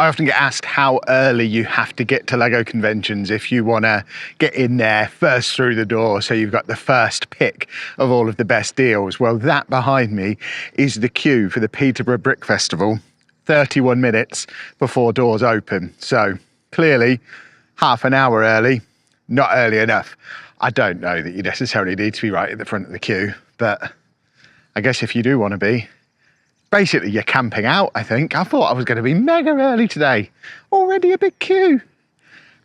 I often get asked how early you have to get to LEGO conventions if you want to get in there first through the door, so you've got the first pick of all of the best deals. Well, that behind me is the queue for the Peterborough Brick Festival, 31 minutes before doors open. So clearly half an hour early, not early enough. I don't know that you necessarily need to be right at the front of the queue, but I guess if you do want to be, basically you're camping out, I think. I thought I was going to be mega early today. Already a big queue.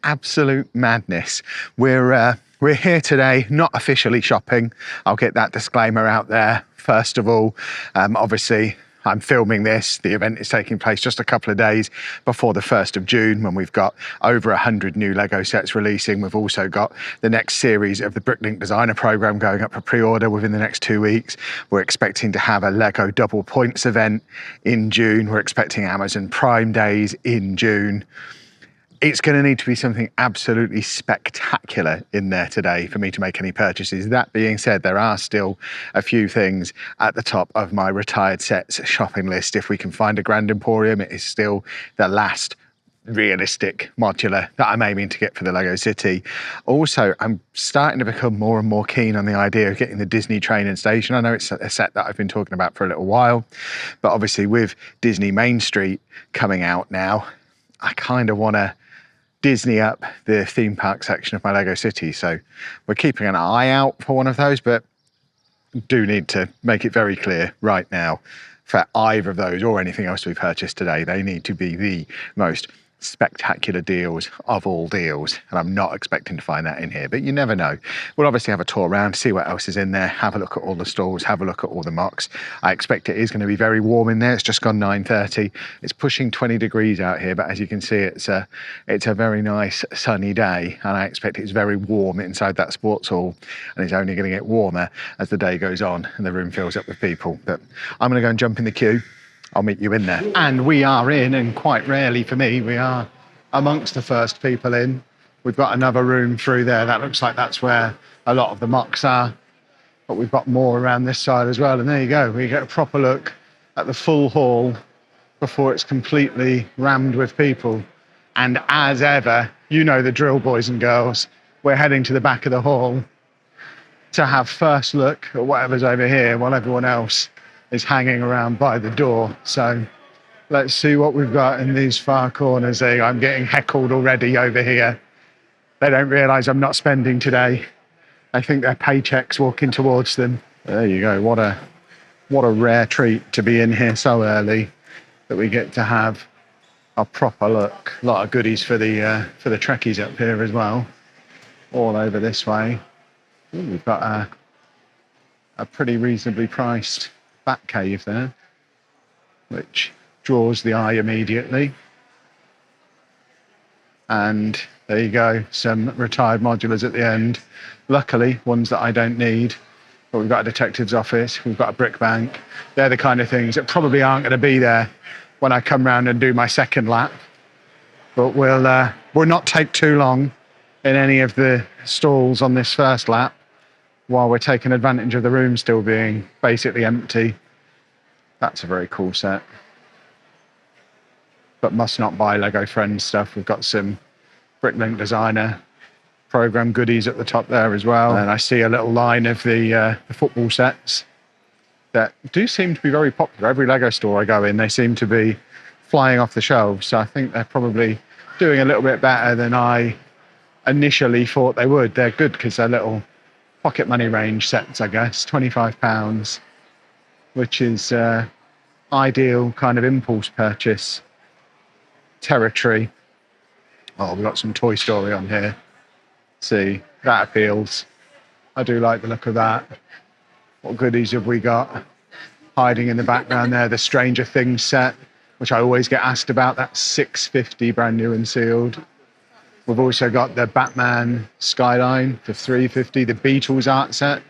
Absolute madness. We're here today, not officially shopping. I'll get that disclaimer out there first of all. Obviously, I'm filming this. The event is taking place just a couple of days before the 1st of June, when we've got over 100 new LEGO sets releasing. We've also got the next series of the Bricklink Designer Programme going up for pre-order within the next 2 weeks. We're expecting to have a LEGO Double Points event in June. We're expecting Amazon Prime Days in June. It's going to need to be something absolutely spectacular in there today for me to make any purchases. That being said, there are still a few things at the top of my retired sets shopping list. If we can find a Grand Emporium, it is still the last realistic modular that I'm aiming to get for the LEGO City. Also, I'm starting to become more and more keen on the idea of getting the Disney train and station. I know it's a set that I've been talking about for a little while, but obviously with Disney Main Street coming out now, I kind of want to Disney up the theme park section of my LEGO City. So we're keeping an eye out for one of those, but do need to make it very clear right now, for either of those or anything else we purchased today, they need to be the most spectacular deals of all deals, and I'm not expecting to find that in here, but you never know. We'll obviously have a tour around, see what else is in there, have a look at all the stalls, have a look at all the MOCs. I expect it is going to be very warm in there. It's just gone 9:30. It's pushing 20 degrees out here, but as you can see, it's a very nice sunny day, and I expect it's very warm inside that sports hall, and it's only going to get warmer as the day goes on and the room fills up with people. But I'm going to go and jump in the queue. I'll meet you in there. And we are in, and quite rarely for me, we are amongst the first people in. We've got another room through there. That looks like that's where a lot of the MOCs are. But we've got more around this side as well. And there you go. We get a proper look at the full hall before it's completely rammed with people. And as ever, you know the drill, boys and girls. We're heading to the back of the hall to have first look at whatever's over here while everyone else is hanging around by the door. So let's see what we've got in these far corners. I'm getting heckled already over here. They don't realise I'm not spending today. I think their paycheck's walking towards them. There you go. What a rare treat to be in here so early that we get to have a proper look. A lot of goodies for the Trekkies up here as well. All over this way. Ooh, we've got a pretty reasonably priced bat cave there, which draws the eye immediately. And there you go, some retired modulars at the end. Luckily, ones that I don't need. But we've got a detective's office, we've got a brick bank. They're the kind of things that probably aren't going to be there when I come round and do my second lap. But we'll not take too long in any of the stalls on this first lap, while we're taking advantage of the room still being basically empty. That's a very cool set. But must not buy LEGO Friends stuff. We've got some Bricklink Designer Programme goodies at the top there as well. And I see a little line of the football sets that do seem to be very popular. Every LEGO store I go in, they seem to be flying off the shelves. So I think they're probably doing a little bit better than I initially thought they would. They're good because they're little pocket money range sets, I guess, £25, which is ideal kind of impulse purchase territory. Oh, we've got some Toy Story on here. See, that appeals. I do like the look of that. What goodies have we got hiding in the background there? The Stranger Things set, which I always get asked about. That's $6.50, brand new and sealed. We've also got the Batman Skyline for $3.50, the Beatles art set,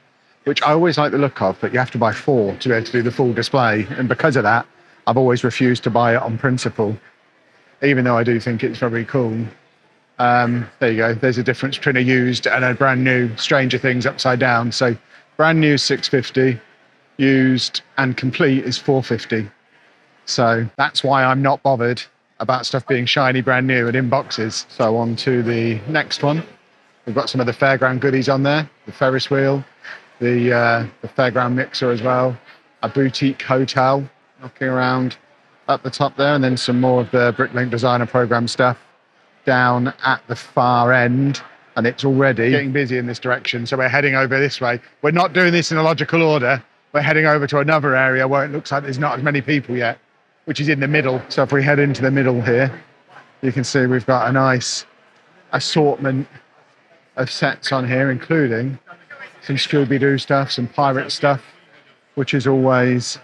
which I always like the look of, but you have to buy 4 to be able to do the full display. And because of that, I've always refused to buy it on principle, even though I do think it's very cool. There you go. There's a difference between a used and a brand new Stranger Things upside down. So brand new is $6.50, used and complete is $4.50. So that's why I'm not bothered about stuff being shiny, brand new and in boxes. So on to the next one. We've got some of the fairground goodies on there, the Ferris wheel, the fairground mixer as well, a boutique hotel knocking around at the top there, and then some more of the Bricklink Designer Programme stuff down at the far end. And it's already getting busy in this direction, so we're heading over this way. We're not doing this in a logical order. We're heading over to another area where it looks like there's not as many people yet, which is in the middle. So if we head into the middle here, you can see we've got a nice assortment of sets on here, including some Scooby-Doo stuff, some pirate stuff, which is always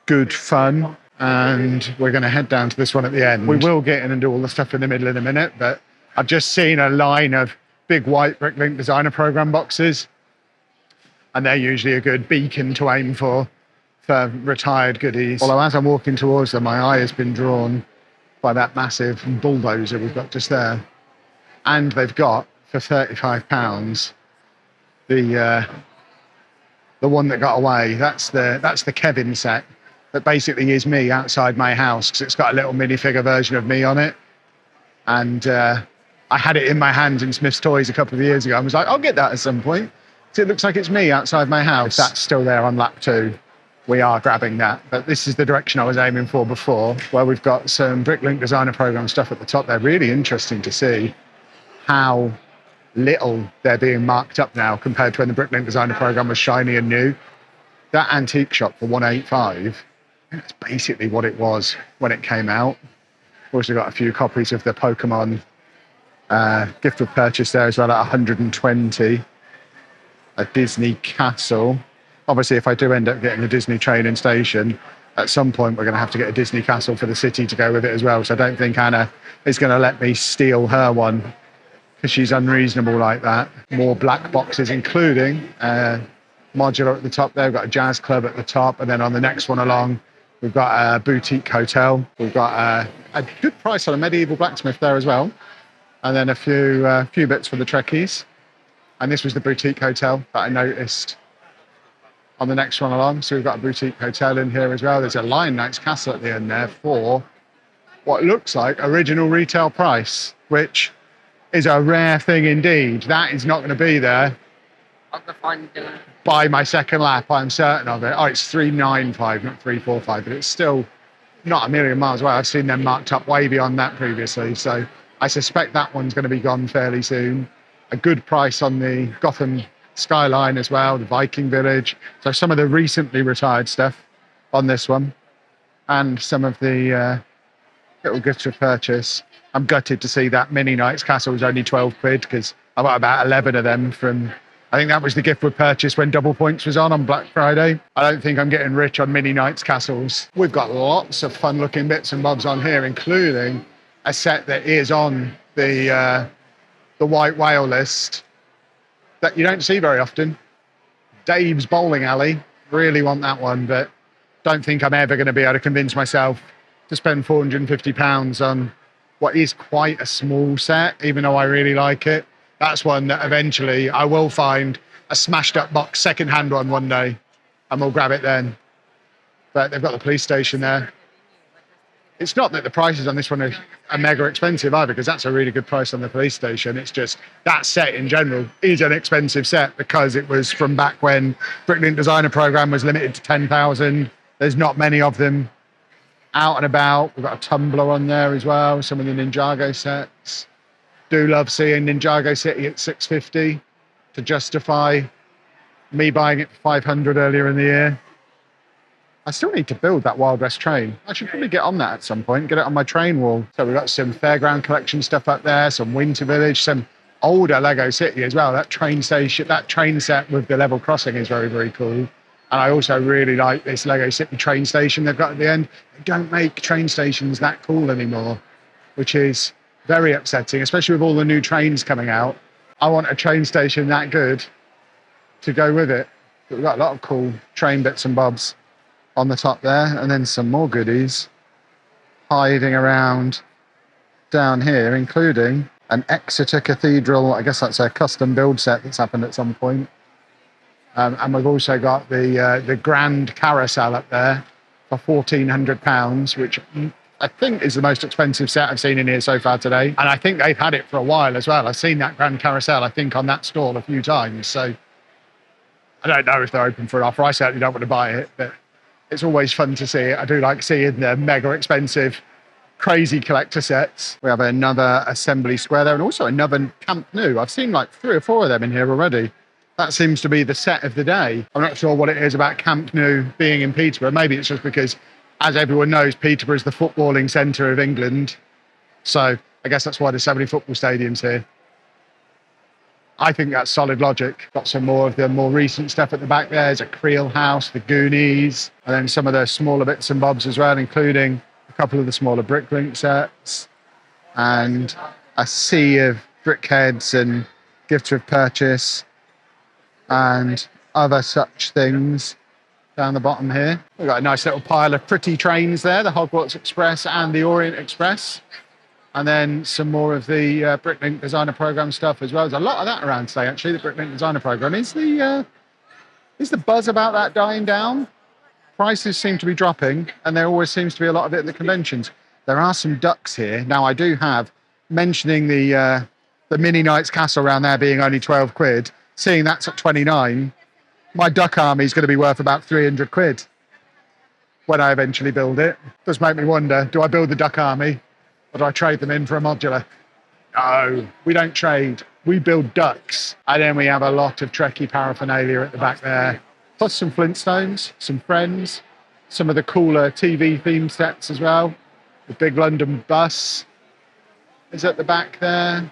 good fun. And we're going to head down to this one at the end. We will get in and do all the stuff in the middle in a minute, but I've just seen a line of big white Bricklink Designer Programme boxes, and they're usually a good beacon to aim for retired goodies. Although as I'm walking towards them, my eye has been drawn by that massive bulldozer we've got just there. And they've got, for £35, the one that got away. That's the Kevin set that basically is me outside my house, because it's got a little minifigure version of me on it. And I had it in my hand in Smith's Toys a couple of years ago. I was like, I'll get that at some point. So it looks like it's me outside my house. If that's still there on lap 2. We are grabbing that. But this is the direction I was aiming for before, where we've got some Bricklink Designer Programme stuff at the top there. Really interesting to see how little they're being marked up now compared to when the Bricklink Designer Programme was shiny and new. That antique shop for 185, that's basically what it was when it came out. We've also got a few copies of the Pokemon gift with purchase there as well at 120. A Disney castle. Obviously, if I do end up getting a Disney train and station, at some point we're going to have to get a Disney castle for the city to go with it as well. So I don't think Anna is going to let me steal her one, because she's unreasonable like that. More black boxes, including modular at the top there. We've got a jazz club at the top, and then on the next one along, we've got a boutique hotel. We've got a good price on a medieval blacksmith there as well, and then a few bits for the Trekkies. And this was the boutique hotel that I noticed on the next one along. So we've got a boutique hotel in here as well. There's a Lion Knight's castle at the end there for what looks like original retail price, which is a rare thing indeed. That is not going to be there by my second lap, I'm certain of it. Oh, it's 395, not 345, but it's still not a million miles away. I've seen them marked up way beyond that previously. So I suspect that one's going to be gone fairly soon. A good price on the Gotham skyline as well, the Viking Village. So some of the recently retired stuff on this one, and some of the little gifts of purchase. I'm gutted to see that Mini Knights Castle was only 12 quid, because I got about 11 of them from, I think that was the gift with purchase when Double Points was on Black Friday. I don't think I'm getting rich on Mini Knights Castles. We've got lots of fun looking bits and bobs on here, including a set that is on the white whale list that you don't see very often. Dave's Bowling Alley. Really want that one, but don't think I'm ever going to be able to convince myself to spend £450 on what is quite a small set, even though I really like it. That's one that eventually I will find a smashed up box second-hand one day, and we'll grab it then. But they've got the police station there. It's not that the prices on this one are mega expensive either, because that's a really good price on the police station. It's just that set in general is an expensive set, because it was from back when Bricklink Designer Programme was limited to 10,000. There's not many of them out and about. We've got a Tumbler on there as well, some of the Ninjago sets. Do love seeing Ninjago City at 650 to justify me buying it for 500 earlier in the year. I still need to build that Wild West train. I should probably get on that at some point, get it on my train wall. So we've got some Fairground Collection stuff up there, some Winter Village, some older Lego City as well. That train station, that train set with the level crossing is very, very cool. And I also really like this Lego City train station they've got at the end. They don't make train stations that cool anymore, which is very upsetting, especially with all the new trains coming out. I want a train station that good to go with it. But we've got a lot of cool train bits and bobs on the top there, and then some more goodies hiding around down here, including an Exeter Cathedral. I guess that's a custom build set that's happened at some point. And we've also got the Grand Carousel up there for £1,400, which I think is the most expensive set I've seen in here so far today. And I think they've had it for a while as well. I've seen that Grand Carousel, I think, on that stall a few times. So I don't know if they're open for an offer. I certainly don't want to buy it, but it's always fun to see it. I do like seeing the mega expensive, crazy collector sets. We have another Assembly Square there and also another Camp Nou. I've seen like 3 or 4 of them in here already. That seems to be the set of the day. I'm not sure what it is about Camp Nou being in Peterborough. Maybe it's just because, as everyone knows, Peterborough is the footballing centre of England. So I guess that's why there's so many football stadiums here. I think that's solid logic. Got some more of the more recent stuff at the back there. There's a Creel House, the Goonies, and then some of the smaller bits and bobs as well, including a couple of the smaller Bricklink sets and a sea of brickheads and gifts with purchase and other such things down the bottom here. We've got a nice little pile of pretty trains there, the Hogwarts Express and the Orient Express. And then some more of the Bricklink Designer Programme stuff as well. There's a lot of that around today, actually, the Bricklink Designer Programme. Is the buzz about that dying down? Prices seem to be dropping, and there always seems to be a lot of it at the conventions. There are some ducks here. Now, I do have, mentioning the Mini Knights Castle around there being only 12 quid, seeing that's at 29, my duck army is going to be worth about 300 quid when I eventually build it. Does make me wonder, do I build the duck army? Or do I trade them in for a modular? No, we don't trade. We build ducks. And then we have a lot of Trekkie paraphernalia at the back there. Plus some Flintstones, some Friends, some of the cooler TV themed sets as well. The big London bus is at the back there.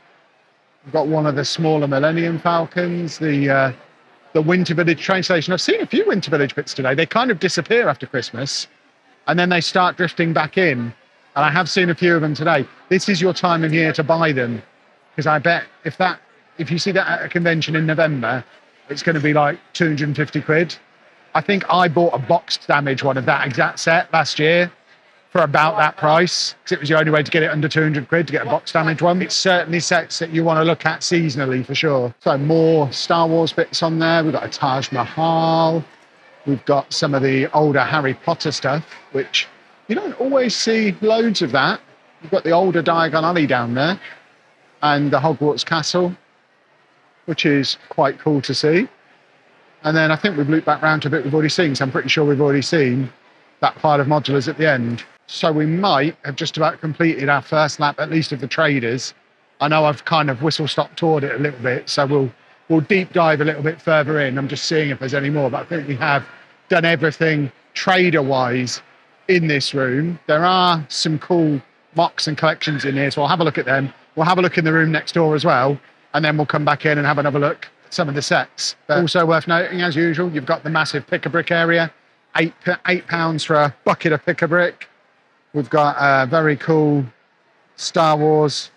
We've got one of the smaller Millennium Falcons, the Winter Village train station. I've seen a few Winter Village bits today. They kind of disappear after Christmas and then they start drifting back in. And I have seen a few of them today. This is your time of year to buy them. Because I bet if you see that at a convention in November, it's going to be like 250 quid. I think I bought a boxed damage one of that exact set last year for about that price. Because it was the only way to get it under 200 quid to get a box damage one. It's certainly sets that you want to look at seasonally for sure. So more Star Wars bits on there. We've got a Taj Mahal. We've got some of the older Harry Potter stuff, which you don't always see loads of that. We've got the older Diagon Alley down there and the Hogwarts Castle, which is quite cool to see. And then I think we've looped back round to a bit we've already seen, so I'm pretty sure we've already seen that pile of modulars at the end. So we might have just about completed our first lap, at least of the traders. I know I've kind of whistle-stop toured it a little bit, so we'll deep dive a little bit further in. I'm just seeing if there's any more, but I think we have done everything trader-wise in this room. There are some cool MOCs and collections in here, so I'll have a look at them. We'll have a look in the room next door as well, and then we'll come back in and have another look at some of the sets. But also worth noting, as usual, you've got the massive pick-a-brick area, £8 for a bucket of pick-a-brick. We've got a very cool Star Wars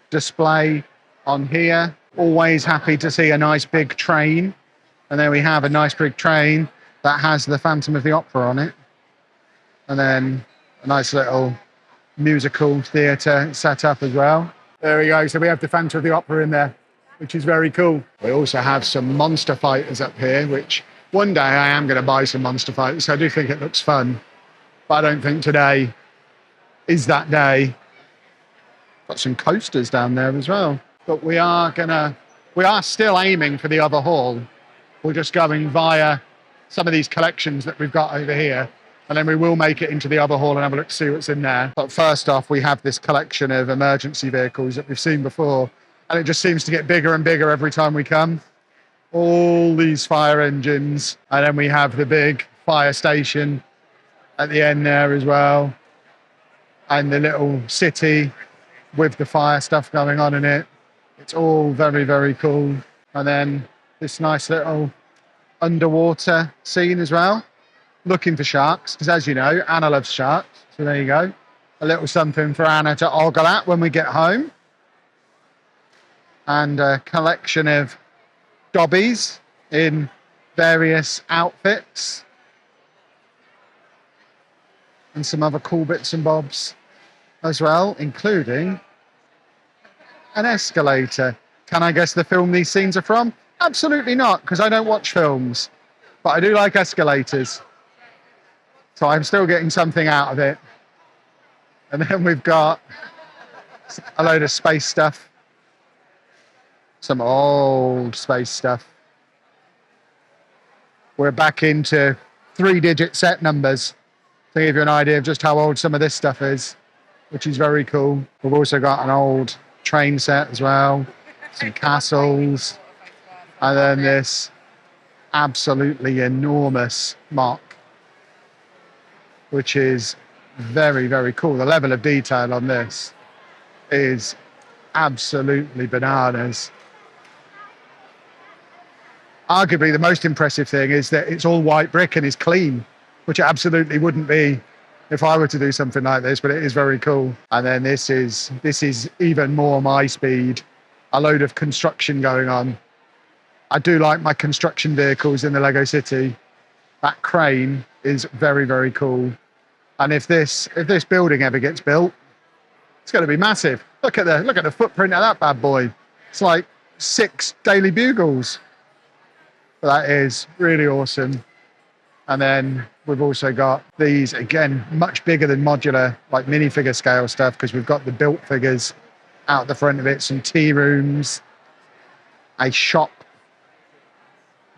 display on here. Always happy to see a nice big train. And there we have a nice big train that has the Phantom of the Opera on it. And then a nice little musical theatre set up as well. There we go. So we have the Phantom of the Opera in there, which is very cool. We also have some monster fighters up here, which one day I am going to buy some monster fighters. I do think it looks fun, but I don't think today is that day. Got some coasters down there as well. But we are still aiming for the other hall. We're just going via some of these collections that we've got over here. And then we will make it into the other hall and have a look to see what's in there. But first off, we have this collection of emergency vehicles that we've seen before. And it just seems to get bigger and bigger every time we come. All these fire engines. And then we have the big fire station at the end there as well. And the little city with the fire stuff going on in it. It's all very, very cool. And then this nice little underwater scene as well. Looking for sharks, because as you know, Anna loves sharks. So there you go. A little something for Anna to ogle at when we get home. And a collection of dobbies in various outfits. And some other cool bits and bobs as well, including an escalator. Can I guess the film these scenes are from? Absolutely not, because I don't watch films. But I do like escalators. So I'm still getting something out of it. And then we've got a load of space stuff. Some old space stuff. We're back into 3-digit set numbers to give you an idea of just how old some of this stuff is, which is very cool. We've also got an old train set as well, some castles, and then this absolutely enormous MOC, which is very, very cool. The level of detail on this is absolutely bananas. Arguably, the most impressive thing is that it's all white brick and is clean, which it absolutely wouldn't be if I were to do something like this, but it is very cool. And then this is even more my speed. A load of construction going on. I do like my construction vehicles in the Lego City. That crane is very, very cool. And if this building ever gets built, it's going to be massive. Look at the footprint of that bad boy. It's like 6 Daily Bugles. That is really awesome. And then we've also got these, again, much bigger than modular, like minifigure scale stuff, because we've got the built figures out the front of it, some tea rooms, a shop.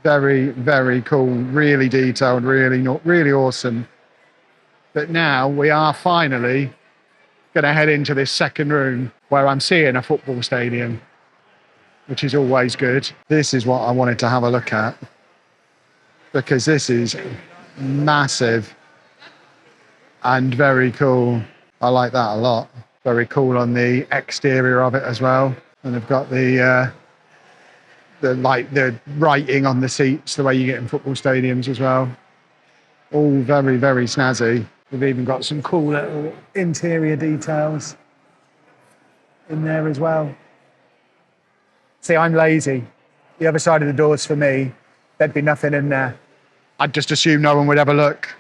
Very, very cool, really detailed, really awesome. But now we are finally going to head into this second room where I'm seeing a football stadium, which is always good. This is what I wanted to have a look at, because this is massive and very cool. I like that a lot. Very cool on the exterior of it as well. And they've got the writing on the seats, the way you get in football stadiums as well. All very, very snazzy. We've even got some cool little interior details in there as well. See, I'm lazy. The other side of the door's for me. There'd be nothing in there. I'd just assume no one would ever look.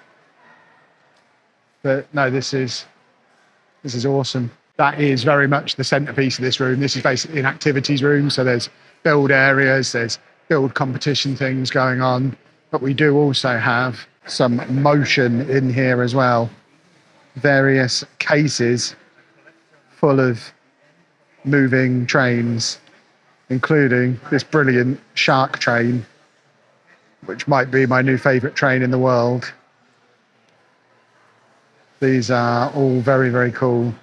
But no, this is awesome. That is very much the centerpiece of this room. This is basically an activities room. So there's build areas, there's build competition things going on. But we do also have some motion in here as well. Various cases full of moving trains, including this brilliant shark train, which might be my new favourite train in the world. These are all very, very cool.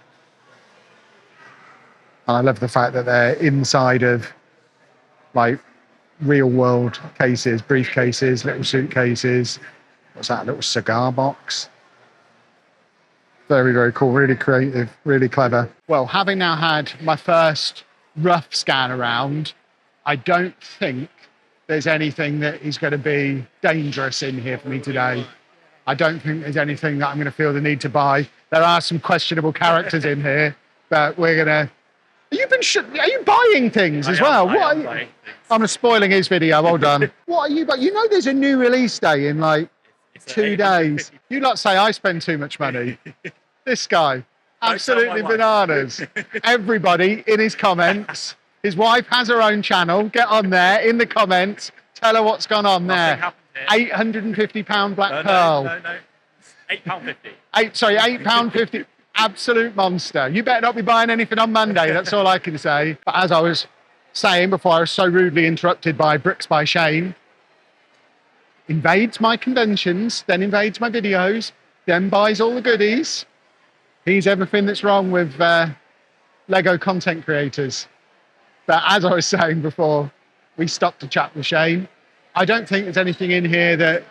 And I love the fact that they're inside of like real world cases, briefcases, little suitcases. What's that, a little cigar box? Very, very cool, really creative, really clever. Well, having now had my first rough scan around, I don't think there's anything that is going to be dangerous in here for me today. I don't think there's anything that I'm going to feel the need to buy. There are some questionable characters in here, but we're going to... Are you buying things as well? I'm spoiling his video, well done. What are you buying? You know there's a new release day in like 2 days. You lot say I spend too much money. This guy, absolutely bananas. Everybody in his comments, his wife has her own channel. Get on there in the comments. Tell her what's gone on there. £850 black pearl. No. £8.50. £8.50. Absolute monster. You better not be buying anything on Monday. That's all I can say. But as I was saying before I was so rudely interrupted by Bricks by Shane, invades my conventions, then invades my videos, then buys all the goodies. He's everything that's wrong with Lego content creators. But as I was saying before, we stopped to chat with Shane. I don't think there's anything in here that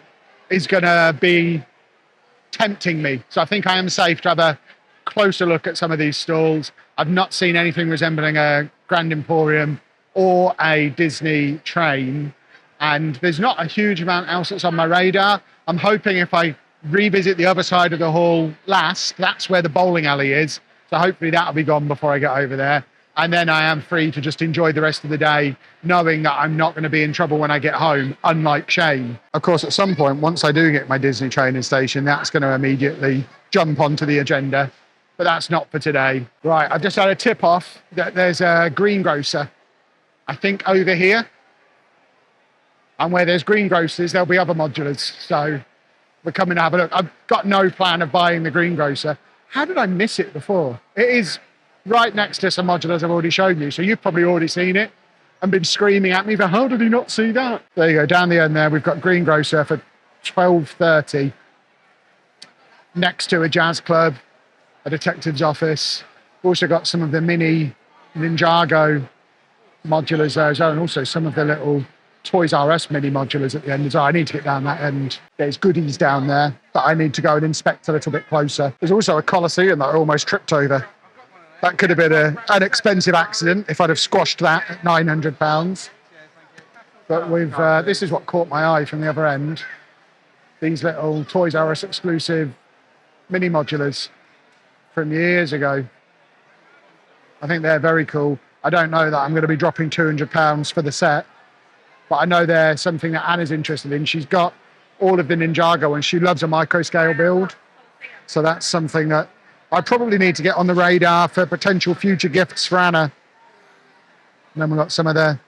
is going to be tempting me. So I think I am safe to have a closer look at some of these stalls. I've not seen anything resembling a Grand Emporium or a Disney train. And there's not a huge amount else that's on my radar. I'm hoping if I revisit the other side of the hall last, that's where the bowling alley is. So hopefully that'll be gone before I get over there. And then I am free to just enjoy the rest of the day, knowing that I'm not going to be in trouble when I get home, unlike Shane. Of course, at some point, once I do get my Disney training station, that's going to immediately jump onto the agenda. But that's not for today. Right, I've just had a tip off that there's a greengrocer, I think over here. And where there's greengrocers, there'll be other modulars. So we're coming to have a look. I've got no plan of buying the greengrocer. How did I miss it before? It is right next to some modulars I've already shown you, so you've probably already seen it and been screaming at me for how did he not see that? There you go, down the end there, we've got Greengrocer for 12.30 next to a jazz club, a detective's office. We've also got some of the mini Ninjago modulars there as well, and also some of the little Toys R Us mini modulars at the end as well. I need to get down that end. There's goodies down there that I need to go and inspect a little bit closer. There's also a Colosseum that I almost tripped over. That could have been an expensive accident if I'd have squashed that at £900. But this is what caught my eye from the other end. These little Toys R Us exclusive mini modulars from years ago. I think they're very cool. I don't know that I'm going to be dropping £200 for the set, but I know they're something that Anna's interested in. She's got all of the Ninjago and she loves a micro scale build. So that's something that I probably need to get on the radar for potential future gifts for Anna. And then we've got some of the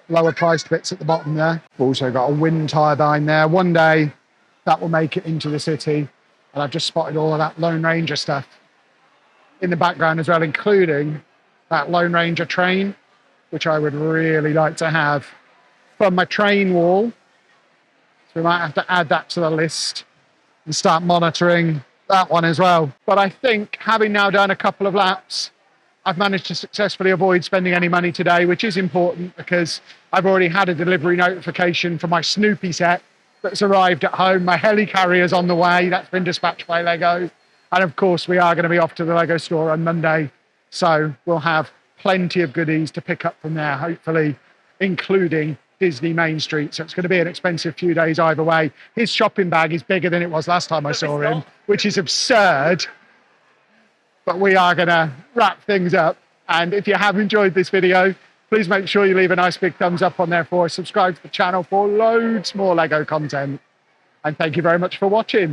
lower priced bits at the bottom there. We've also got a wind turbine there. One day that will make it into the city. And I've just spotted all of that Lone Ranger stuff in the background as well, including that Lone Ranger train, which I would really like to have from my train wall. So we might have to add that to the list and start monitoring that one as well. But I think having now done a couple of laps, I've managed to successfully avoid spending any money today, which is important because I've already had a delivery notification for my Snoopy set that's arrived at home. My helicarrier's on the way. That's been dispatched by Lego. And of course, we are going to be off to the Lego store on Monday. So we'll have plenty of goodies to pick up from there, hopefully, including Disney Main Street. So it's going to be an expensive few days either way. His shopping bag is bigger than it was last time I saw him, which is absurd. But we are going to wrap things up. And if you have enjoyed this video, please make sure you leave a nice big thumbs up on there for us. Subscribe to the channel for loads more Lego content. And thank you very much for watching.